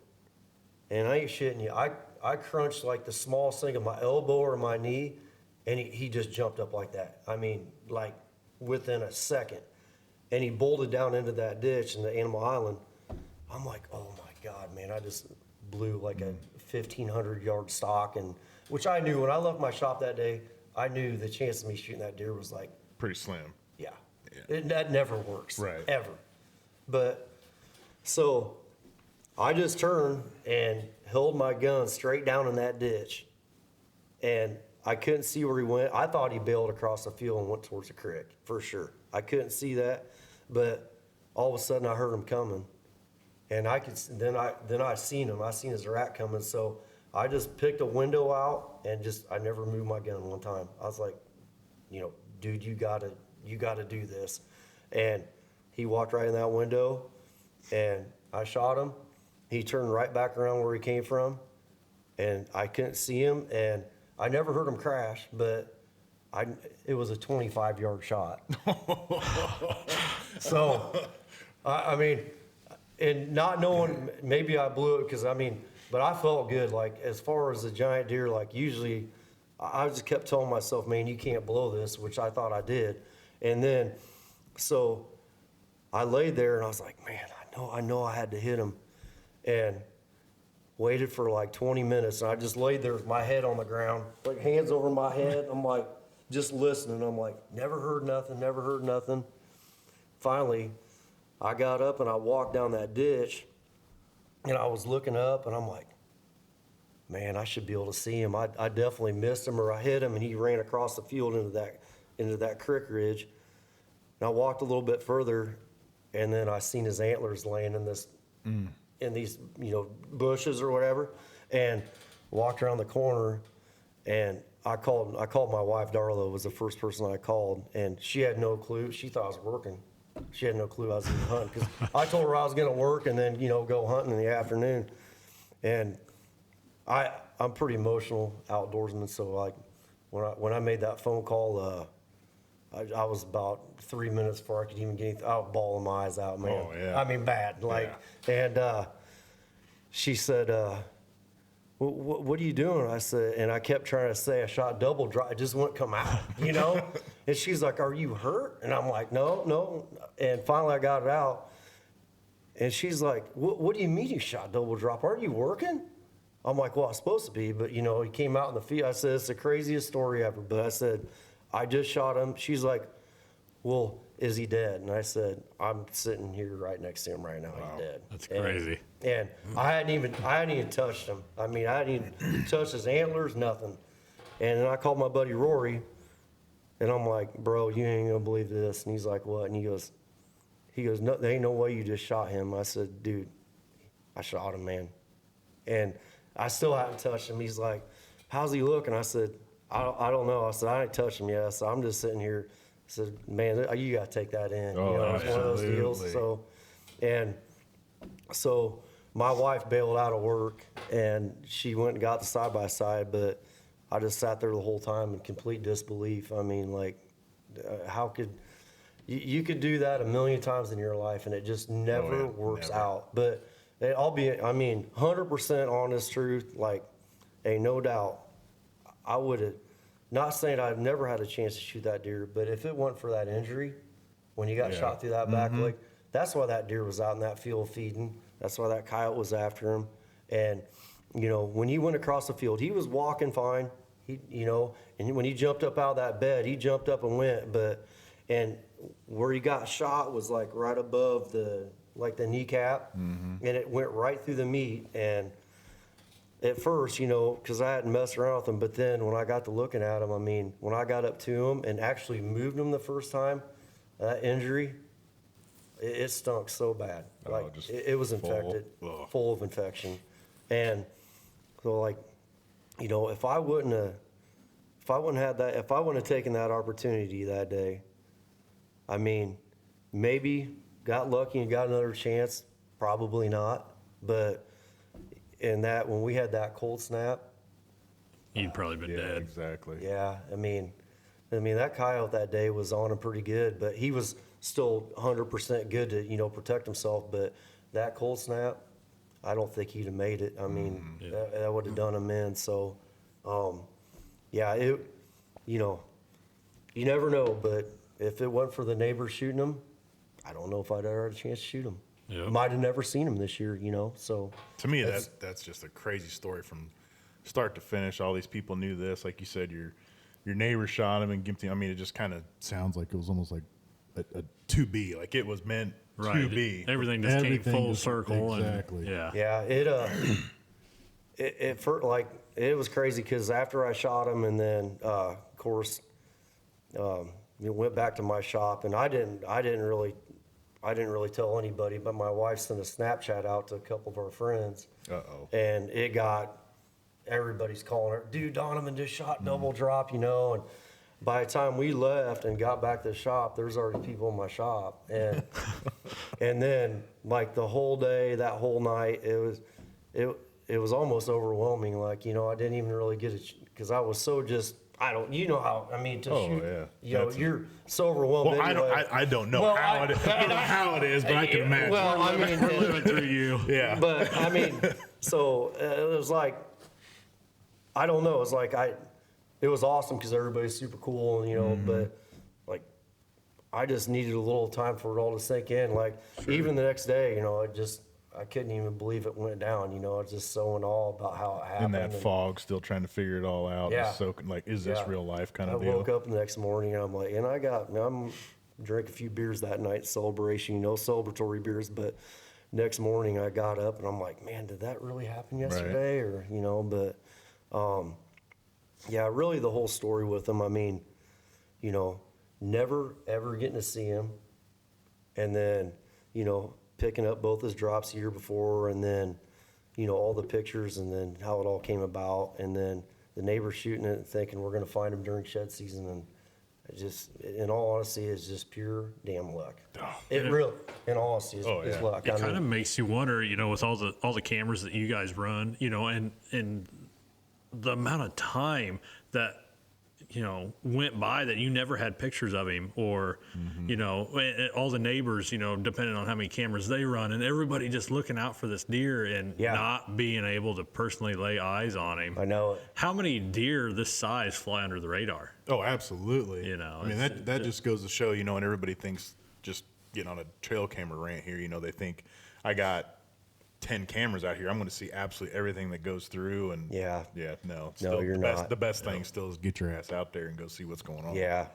and I ain't shitting you. I crunched like the smallest thing of my elbow or my knee, and he just jumped up like that. I mean, like within a second. And he bolted down into that ditch in the Animal Island. I'm like, oh my God, man, I just blew like a 1,500 yard stock, and which I knew when I left my shop that day, I knew the chance of me shooting that deer was like, Pretty slim. yeah. That never works. Right. Ever. But so I just turned and held my gun straight down in that ditch, and I couldn't see where he went. I thought he bailed across the field and went towards the creek for sure. I couldn't see that, but all of a sudden I heard him coming, and then I seen him. I seen his rat coming, so I just picked a window out and I never moved my gun one time. I was like, dude, you gotta do this. And he walked right in that window, and I shot him. He turned right back around where he came from, and I couldn't see him, and I never heard him crash, but it was a 25-yard shot. So, I mean, and not knowing, maybe I blew it but I felt good. Like, as far as the giant deer, like, usually I just kept telling myself, man, you can't blow this, which I thought I did. And then, so I laid there, and I was like, man, I know I had to hit him. And waited for like 20 minutes, and I just laid there with my head on the ground, like hands over my head. I'm like, just listening. I'm like, never heard nothing. Finally, I got up and I walked down that ditch, and I was looking up, and I'm like, man, I should be able to see him. I definitely missed him, or I hit him, and he ran across the field into that creek ridge. And I walked a little bit further, and then I seen his antlers laying in these bushes or whatever, and walked around the corner, and I called my wife. Darla was the first person I called, and she had no clue. She thought I was working. She had no clue I was even hunting, because I told her I was going to work and then go hunting in the afternoon. And I'm pretty emotional outdoorsman, so like when I made that phone call, I was about 3 minutes before I could even get anything. I was bawling my eyes out, man. Oh, yeah. I mean, bad. Like, and she said, what are you doing? I said, and I kept trying to say I shot double drop. It just wouldn't come out, And she's like, are you hurt? And I'm like, no. And finally I got it out. And she's like, what do you mean you shot double drop? Aren't you working? I'm like, well, I'm supposed to be, but he came out in the field. I said, it's the craziest story ever. But I said, I just shot him. She's like, well, is he dead? And I said, I'm sitting here right next to him right now. Wow. He's dead. That's crazy. And I hadn't even touched him. I mean, I hadn't even touched his antlers, nothing. And then I called my buddy Rory, and I'm like, bro, you ain't gonna believe this. And he's like, what? And he goes, he goes, no, there ain't no way you just shot him. I said, dude, I shot him, man. And I still haven't touched him. He's like, how's he look? And I said, I don't know. I said, I ain't touched him yet. So I'm just sitting here. I said, man, you got to take that in. Oh, it's one of those deals. So my wife bailed out of work, and she went and got the side-by-side, but I just sat there the whole time in complete disbelief. I mean, like, how could you could do that a million times in your life, and it just never works out. But I'll be, 100% honest truth, like, ain't no doubt, I would have, not saying I've never had a chance to shoot that deer, but if it weren't for that injury, when you got shot through that back leg, that's why that deer was out in that field feeding. That's why that coyote was after him. And, when he went across the field, he was walking fine. And when he jumped up out of that bed, he jumped up and went. And where he got shot was like right above the kneecap, and it went right through the meat. And at first, because I hadn't messed around with him, but then when I got to looking at him, when I got up to him and actually moved him the first time, that injury, it stunk so bad. Like, it was infected, full of infection. And so, if I wouldn't have taken that opportunity that day, maybe got lucky and got another chance, probably not. But when we had that cold snap, You'd probably been dead. Exactly. yeah, that coyote that day was on him pretty good, but he was still 100% good to, protect himself. But that cold snap, I don't think he'd have made it. That would have done him in. So, you never know. But if it wasn't for the neighbors shooting him, I don't know if I'd ever had a chance to shoot him. Yeah. Might have never seen him this year, so. To me, that's just a crazy story from start to finish. All these people knew this. Like you said, your neighbor shot him and gimped him. It just kind of Sounds like it was almost like a to be. Like it was meant to be. Everything just came full circle. Exactly. And, Yeah, it was crazy because after I shot him, and then of course, went back to my shop, and I didn't really tell anybody, but my wife sent a Snapchat out to a couple of our friends. And it got, everybody's calling her, dude, Donovan just shot double drop, and by the time we left and got back to the shop, there's already people in my shop. And and then the whole day, that whole night, it was almost overwhelming. I didn't even really get it because I was so just, how, to shoot, you're so overwhelmed. Well, anyway. I don't know how it is. I don't know how it is, but I can imagine. Well, we're living through you. Yeah. But so it was like, I don't know. It's like it was awesome because everybody's super cool, and but I just needed a little time for it all to sink in. Even the next day, I couldn't even believe it went down. I was just so in awe about how it happened. In that fog, still trying to figure it all out. Yeah. Is this real life kind of deal? I woke up the next morning and I'm drank a few beers that night, celebration, celebratory beers. But next morning I got up and I'm like, man, did that really happen yesterday? Right. Or, really the whole story with him. Never ever getting to see him. And then, picking up both his drops the year before, and then, all the pictures, and then how it all came about, and then the neighbors shooting it and thinking we're going to find him during shed season. And it just, in all honesty, it's just pure damn luck. It really, in all honesty, is luck. It kind of makes you wonder, with all the cameras that you guys run, and the amount of time that went by that you never had pictures of him, or all the neighbors, depending on how many cameras they run, and everybody just looking out for this deer and not being able to personally lay eyes on him. I know it. How many deer this size fly under the radar? Oh, absolutely. That just goes to show, and everybody thinks just getting on a trail camera rant here, they think I got 10 cameras out here, I'm going to see absolutely everything that goes through. And you're not. The best thing still is get your ass out there and go see what's going on. Yeah,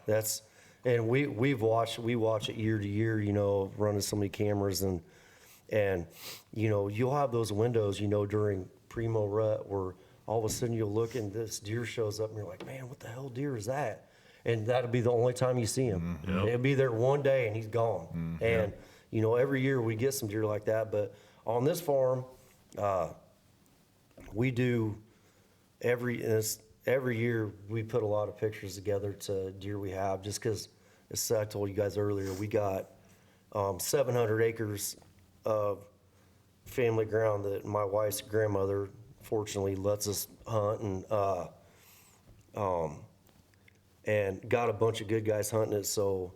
and we watch it year to year, running so many cameras, and you'll have those windows, during primo rut where all of a sudden you'll look and this deer shows up and you're like, man, what the hell deer is that? And that'll be the only time you see him. It'll be there one day and he's gone. And you know, every year we get some deer like that. But on this farm, we do every year we put a lot of pictures together to deer we have, just because, as I told you guys earlier, we got 700 acres of family ground that my wife's grandmother fortunately lets us hunt, and got a bunch of good guys hunting it. So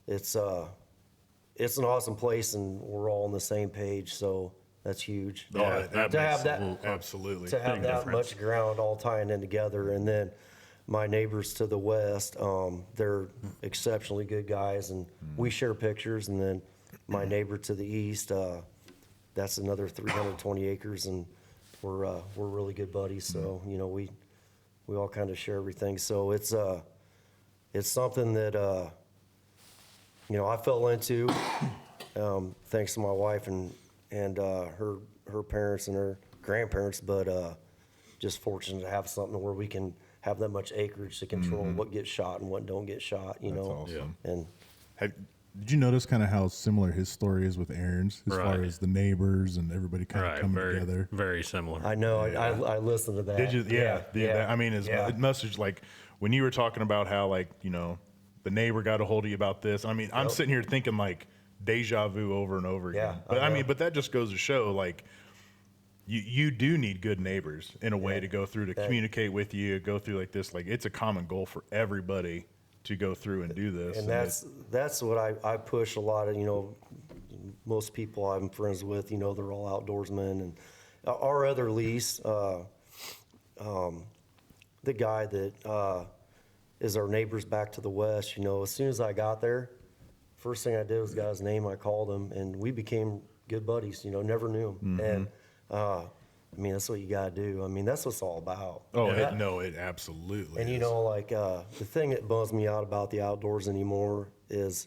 it's an awesome place, and we're all on the same page. So that's huge. Yeah, that to makes have that, Absolutely. to have big that difference. much ground all tying in together. And then my neighbors to the west, they're exceptionally good guys, and we share pictures. And then my neighbor to the east, that's another 320 acres, and we're really good buddies. So you know, we all kind of share everything. So it's something that you know, I fell into thanks to my wife and her parents and her grandparents, but just fortunate to have something where we can have that much acreage to control what gets shot and what don't get shot, you That's know. awesome. And Did you notice kind of how similar his story is with Aaron's, as far Right. as the neighbors and everybody kind of Right, coming very, together? very similar. I know I listened to that. Did you? Yeah. I mean, yeah. it must have, like, when you were talking about how, like, you know, the neighbor got a hold of you about this. I mean, I'm Yep. sitting here thinking like deja vu over and over again. Yeah, But I I know. mean, but that just goes to show, like, you do need good neighbors in a way Yeah. to go through to That- communicate with you, go through like this. Like, it's a common goal for everybody to go through and do this. And that's what I push a lot of, you know, most people I'm friends with, you know, they're all outdoorsmen. And our other lease, the guy that is our neighbors back to the west, you know, as soon as I got there, first thing I did was got his name, I called him, and we became good buddies, you know, never knew him. And I mean, that's what you gotta do. I mean, that's what it's all about. Oh, Yeah. it absolutely. And you is. know, like the thing that bums me out about the outdoors anymore is,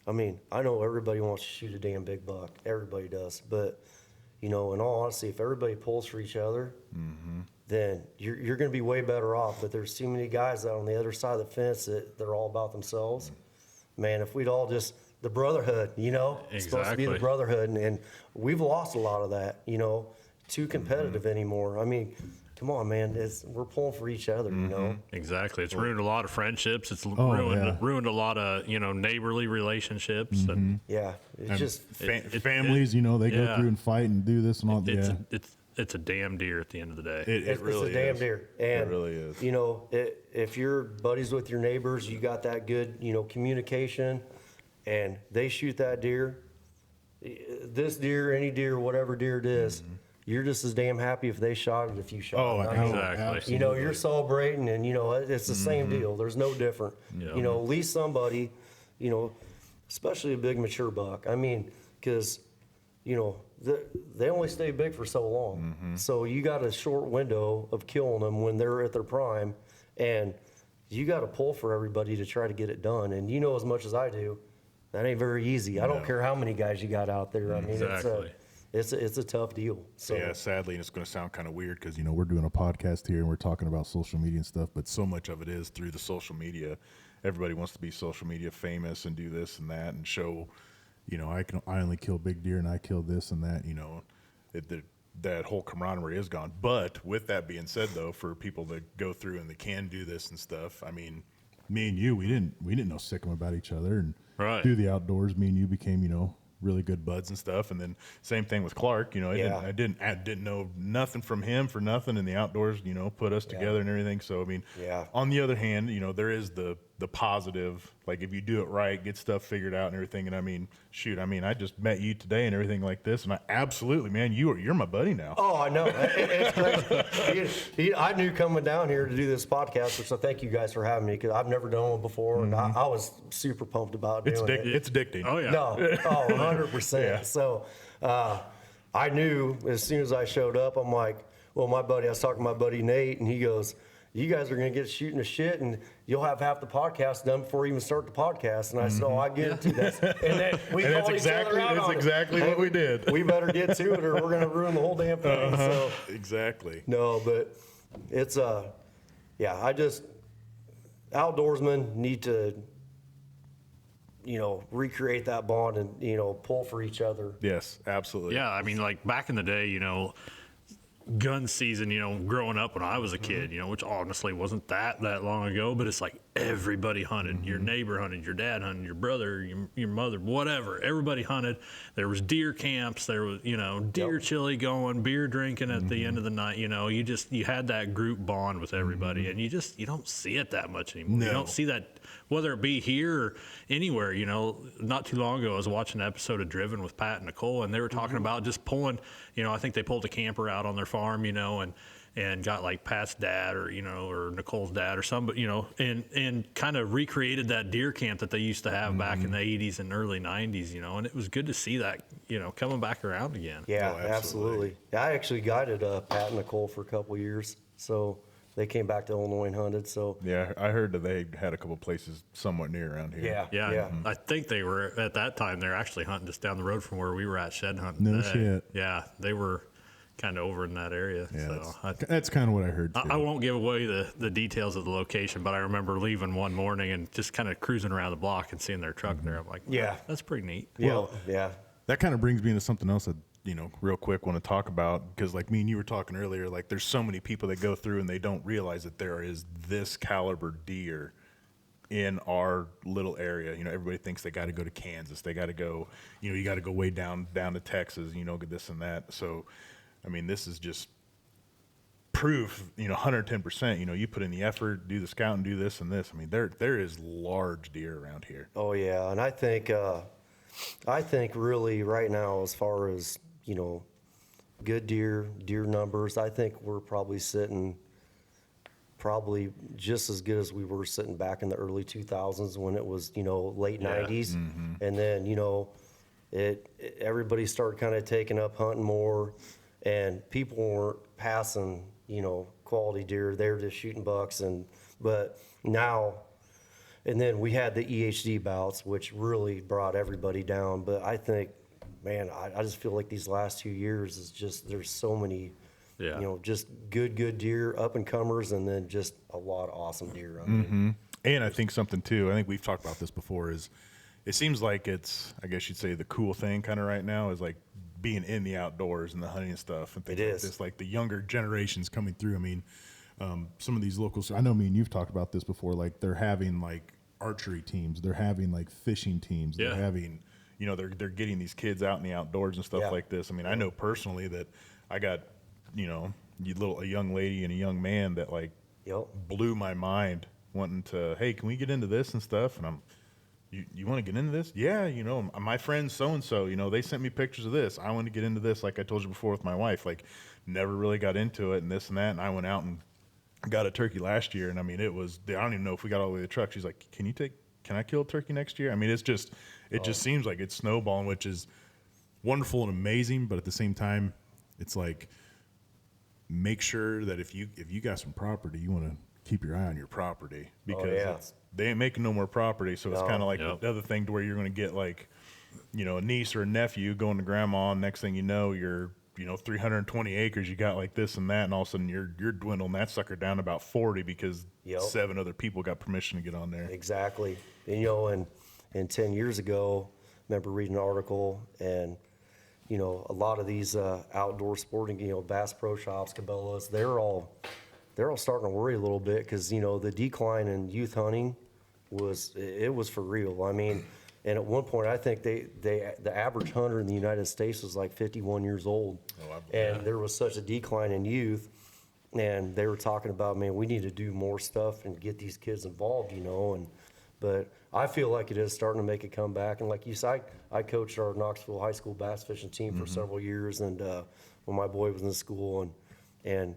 I mean, I know everybody wants to shoot a damn big buck. Everybody does. But, you know, in all honesty, if everybody pulls for each other, then you're going to be way better off. But there's too many guys out on the other side of the fence that they're all about themselves. Man, if we'd all just, the brotherhood, you know, it's supposed to be the Exactly. brotherhood. And we've lost a lot of that, you know, too competitive anymore. I mean, come on, man. We're pulling for each other, you know. Exactly. It's ruined a lot of friendships. It's yeah. ruined a lot of, you know, neighborly relationships. And Yeah, it's just Families, you know, they go yeah. through and fight and do this and all. it's, Yeah. it's a damn deer at the end of the day. It really it's a damn is. deer. And, really is. you know, if you're buddies with your neighbors, you got that good, you know, communication, and they shoot that deer, this deer, any deer, whatever deer it is, you're just as damn happy if they shot it if you shot Oh, it. I mean, Exactly. you know, you're celebrating, and, you know, it's the same deal. There's no different. Yeah. You know, at least somebody, you know, especially a big mature buck. I mean, because, you know, they only stay big for so long. So you got a short window of killing them when they're at their prime, and you got to pull for everybody to try to get it done. And you know as much as I do, that ain't very easy. I don't care how many guys you got out there. I mean, Exactly. it's a tough deal. So Yeah, sadly, and it's going to sound kind of weird because, You know, we're doing a podcast here and we're talking about social media and stuff, but so much of it is through the social media. Everybody wants to be social media famous and do this and that and show, you know, I only kill big deer and I kill this and that. you know, that whole camaraderie is gone. But with that being said, though, for people that go through and they can do this and stuff, I mean, Me and you, we didn't know sickum about each other, and Right. through the outdoors, me and you became, you know, really good buds. buds and stuff. And then same thing with Clark. You know, I didn't know nothing from him for nothing in the outdoors. You know, put us together and everything. So I mean, Yeah. On the other hand, you know, there is the positive. Like if you do it right, get stuff figured out and everything. And I mean, shoot, I mean, I just met you today and everything like this, and I absolutely, man, you're my buddy now. Oh, I know. It's crazy. I knew coming down here to do this podcast, which I thank you guys for having me, because I've never done one before, and I was super pumped about doing it. It's addicting. Oh yeah. No, 100%. Yeah. So I knew as soon as I showed up, I'm like, well, I was talking to my buddy Nate, and he goes, you guys are going to get shooting the shit, and you'll have half the podcast done before you even start the podcast. And I said, oh, I get it too. And then we And called each other out on it. exactly what we did. We better get to it, or we're going to ruin the whole damn thing. So Exactly. no, but it's yeah, outdoorsmen need to recreate that bond and, pull for each other. Yes, absolutely. Yeah, I mean, like back in the day, gun season, growing up when I was a kid, which honestly wasn't that long ago, but it's like everybody hunted. Your neighbor hunted, your dad hunted, your brother, your mother, whatever. Everybody hunted. There was deer camps. There was, deer chili going, beer drinking at the end of the night. You had that group bond with everybody, and you don't see it that much anymore. No. You don't see that, whether it be here or anywhere. Not too long ago, I was watching an episode of Driven with Pat and Nicole, and they were talking about just pulling, I think they pulled a camper out on their farm, and got like Pat's dad or Nicole's dad or somebody, and kind of recreated that deer camp that they used to have back in the 80s and early 90s, and it was good to see that, coming back around again. Yeah, Oh, absolutely. I actually guided Pat and Nicole for a couple of years, so they came back to Illinois and hunted. So Yeah, I heard that they had a couple places somewhat near around here. Yeah, I think they were at that time. They're actually hunting just down the road from where we were at shed hunting. No today. shit. Yeah, they were kind of over in that area. Yeah, So that's kind of what I heard too. I won't give away the details of the location, but I remember leaving one morning and just kind of cruising around the block and seeing their truck there. I'm like, Yeah. that's pretty neat. well, yeah, That kind of brings me into something else that, real quick want to talk about, because like me and you were talking earlier, like there's so many people that go through and they don't realize that there is this caliber deer in our little area. Everybody thinks they got to go to Kansas. They got to go, you got to go way down to Texas, get this and that. So, I mean, this is just proof, 110%, you put in the effort, do the scout and do this and this. I mean, there is large deer around here. oh yeah, and I think really right now, as far as good deer numbers, I think we're probably sitting just as good as we were sitting back in the early 2000s when it was late 90s, and then everybody started kind of taking up hunting more, and people weren't passing quality deer. They were just shooting bucks, but now. And then we had the EHD bouts, which really brought everybody down. But I think, man, I just feel like these last 2 years is just, there's so many, just good deer, up and comers, and then just a lot of awesome deer on And I think something too, I think we've talked about this before, is it seems like it's, I guess you'd say the cool thing kind of right now is like being in the outdoors and the hunting and stuff and things It like is. this, like the younger generations coming through. I mean, some of these locals, I know me and you've talked about this before, like they're having like archery teams, they're having like fishing teams, Yeah. they're having, they're getting these kids out in the outdoors and stuff Yeah. like this. I mean, I know personally that I got, a young lady and a young man that like Yep. blew my mind wanting to, hey, can we get into this and stuff? And you want to get into this? Yeah, my friends so-and-so, they sent me pictures of this. I want to get into this, like I told you before with my wife, like never really got into it and this and that. And I went out and got a turkey last year. And I mean, I don't even know if we got all the way to the truck. She's like, can I kill a turkey next year? I mean, it just seems like it's snowballing, which is wonderful and amazing. But at the same time, it's like, make sure that if you got some property, you want to keep your eye on your property, because they ain't making no more property. So it's kind of like the other thing to where you're going to get like, a niece or a nephew going to grandma, and next thing you know, you're 320 acres, you got like this and that, and all of a sudden you're dwindling that sucker down to about 40 because 7 other people got permission to get on there. Exactly. And 10 years ago, I remember reading an article, and a lot of these outdoor sporting, Bass Pro Shops, Cabela's, they're all starting to worry a little bit, because the decline in youth hunting was for real. I mean, and at one point, I think the average hunter in the United States was like 51 years old, and there was such a decline in youth. And they were talking about, man, we need to do more stuff and get these kids involved, but I feel like it is starting to make a comeback. And like you said, I coached our Knoxville High School bass fishing team for several years, and when my boy was in school, and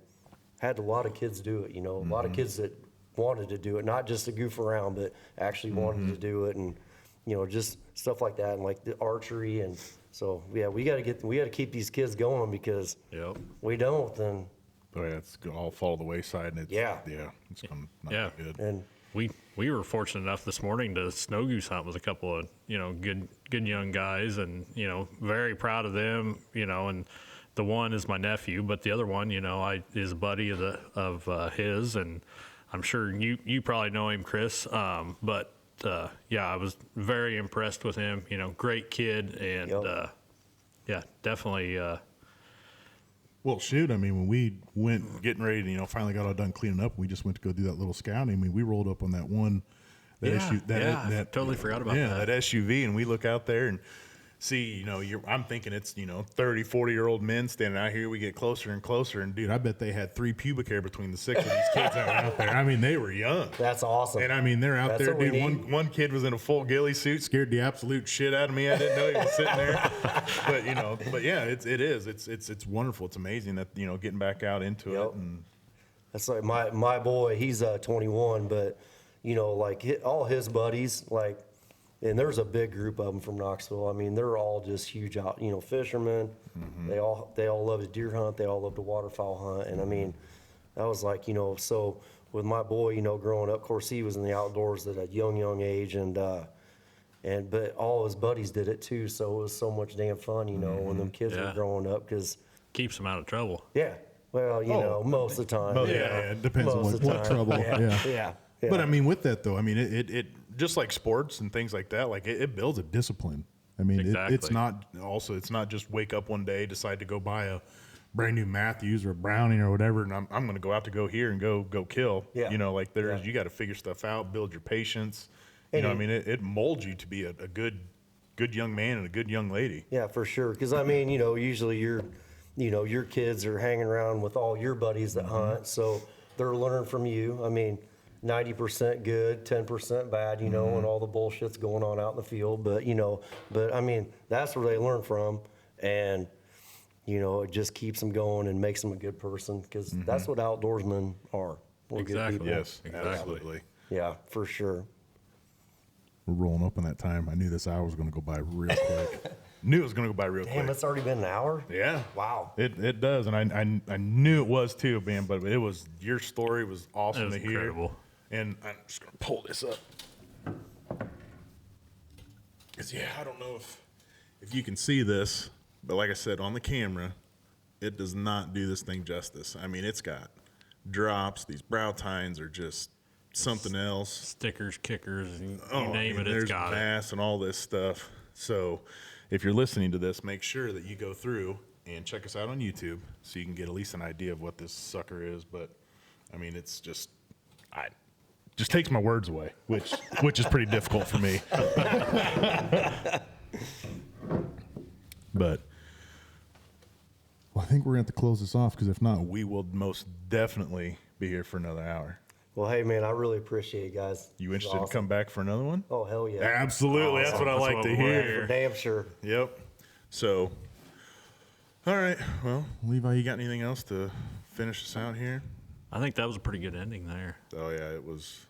had a lot of kids do it, a lot of kids that wanted to do it, not just to goof around, but actually wanted to do it, and just stuff like that, and like the archery. And so we got to keep these kids going, because we don't, then It's gonna all fall to the wayside, and it's it's gonna not be good. And We were fortunate enough this morning to snow goose hunt with a couple of good young guys, and very proud of them. And the one is my nephew, but the other one is a buddy of his, and I'm sure you probably know him, Chris. But yeah, I was very impressed with him. You know, great kid, and Yep. yeah, definitely. Well, shoot, I mean, when we went getting ready to, finally got all done cleaning up, we just went to go do that little scouting. I mean, we rolled up on that one, I totally forgot about that. that SUV, and we look out there and see, I'm thinking it's, 30, 40-year-old men standing out here. We get closer and closer, and dude, I bet they had 3 pubic hair between the 6 of these kids that were out there. I mean, they were young. That's awesome. And I mean, they're out That's there, what we dude. need. One kid was in a full ghillie suit, scared the absolute shit out of me. I didn't know he was sitting there. But yeah, it's wonderful. It's amazing that getting back out into Yep. it. And That's like my boy, he's 21, but like all his buddies, like, and there's a big group of them from Knoxville. I mean, they're all just huge out, fishermen. They all love to deer hunt. They all love to waterfowl hunt. And I mean, I was like, so with my boy, growing up, of course, he was in the outdoors at a young age, but all his buddies did it too. So it was so much damn fun, when them kids were Yeah. growing up, because Keeps him out of trouble. yeah, well, most of the time. yeah, it depends on Most of what the time. trouble. Yeah. Yeah. Yeah. But I mean, with that though, I mean, it just like sports and things like that, like it builds a discipline. I mean, it's Exactly. it's not just wake up one day, decide to go buy a brand new Matthews or a Browning or whatever, and I'm going to go out to go here and go kill. Yeah. Like there's Yeah. you got to figure stuff out, build your patience. And I mean, it molds you to be a good young man and a good young lady. Yeah, for sure. Because I mean, usually your kids are hanging around with all your buddies that hunt, so they're learning from you. I mean, 90% good, 10% bad, and all the bullshit's going on out in the field. But I mean, that's where they learn from, and it just keeps them going and makes them a good person, because that's what outdoorsmen are. We're good Exactly. people. Yes, Exactly. absolutely. Yeah, for sure. We're rolling up on that time. I knew this hour was going to go by real quick. Knew it was going to go by real Damn, quick. it's already been an hour? Yeah. Wow. It does, and I knew it was too, man. But your story was awesome It was to hear. incredible. And I'm just gonna pull this up, cause I don't know if you can see this, but like I said on the camera, it does not do this thing justice. I mean, it's got drops. These brow tines are just something else. Stickers, kickers, you I name mean, it, there's it's got it. mass and all this stuff. So if you're listening to this, make sure that you go through and check us out on YouTube so you can get at least an idea of what this sucker is. But I mean, it's just just takes my words away, which is pretty difficult for me. But I think we're going to have to close this off, because if not, we will most definitely be here for another hour. Well, hey, man, I really appreciate it, guys. You It's interested awesome. to come back for another one? Oh, hell yeah. Absolutely. That's what I That's like what to we're hear. here. For damn sure. Yep. So, all right. Well, Levi, you got anything else to finish us out here? I think that was a pretty good ending there. Oh yeah, that was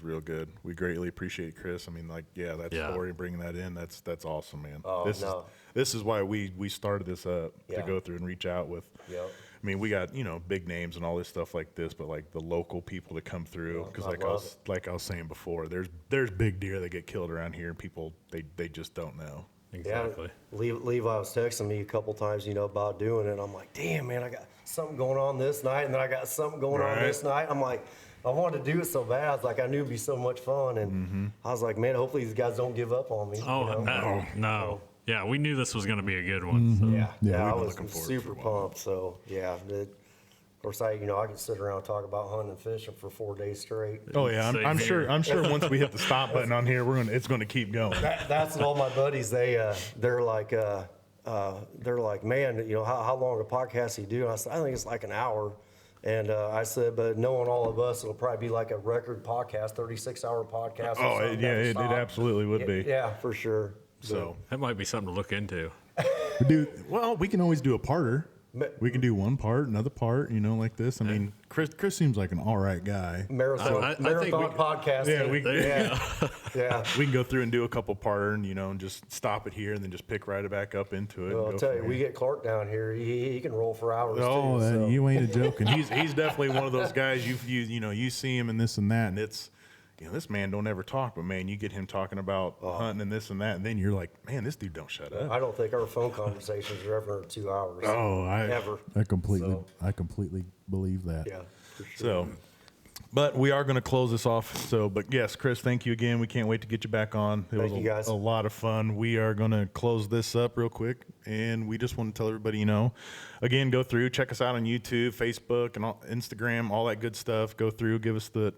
real good. We greatly appreciate Chris. I mean, that Yeah. story, bringing that in, that's awesome, man. Oh, no. This is why we started this up, to Yeah. go through and reach out with. Yep. I mean, we got big names and all this stuff like this, but like the local people that come through, because I love like I was saying before, there's big deer that get killed around here, and people they just don't know. Exactly. Yeah, Levi was texting me a couple times, about doing it. I'm like, damn, man, I got something going on this night, and then I got something going on Right. this night. I'm like, I wanted to do it so bad. I was like, I knew it'd be so much fun, and I was like, man, hopefully these guys don't give up on me. Oh, no. Yeah, we knew this was going to be a good one. Mm-hmm. So. Yeah, Yeah, I we've been was looking forward super for a while. pumped. So yeah, of course I can sit around and talk about hunting and fishing for 4 days straight. Oh yeah, Same I'm here. sure once we hit the stop button on here, it's going to keep going. That's what all my buddies. They're like, man, how long a podcast do you do? And I said, I think it's like an hour. And I said, but knowing all of us, it'll probably be like a record podcast, 36-hour podcast. Oh it absolutely would be. Yeah, for sure. So That might be something to look into. we can always do a parter. But- We can do one part, another part, like this. I mean, Chris seems like an all right guy. Marathon, I think marathon we- podcast. Yeah, we- There you yeah, yeah. We can go through and do a couple parter, and just stop it here, and then just pick right back up into it. Well, and I'll go tell from you, there. we get Clark down here. He can roll for hours Oh, too. So. you ain't a joking. He's definitely one of those guys. You see him and this and that, and it's this man don't ever talk, but man, you get him talking about hunting and this and that, and then you're like, man, this dude don't shut up. I don't think our phone conversations are ever 2 hours. Oh, Ever. I completely So- I completely believe that. Yeah, for sure. So, But we are going to close this off. So, but yes, Chris, thank you again. We can't wait to get you back on. It was Thank you, guys. a lot of fun. We are going to close this up real quick. And we just want to tell everybody, you know, again, go through, check us out on YouTube, Facebook, and Instagram, all that good stuff. Go through, give us the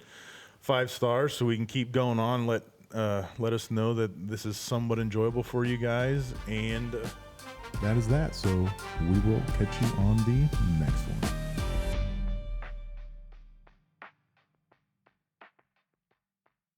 5 stars so we can keep going on. Let us know that this is somewhat enjoyable for you guys. And that is that. So we will catch you on the next one.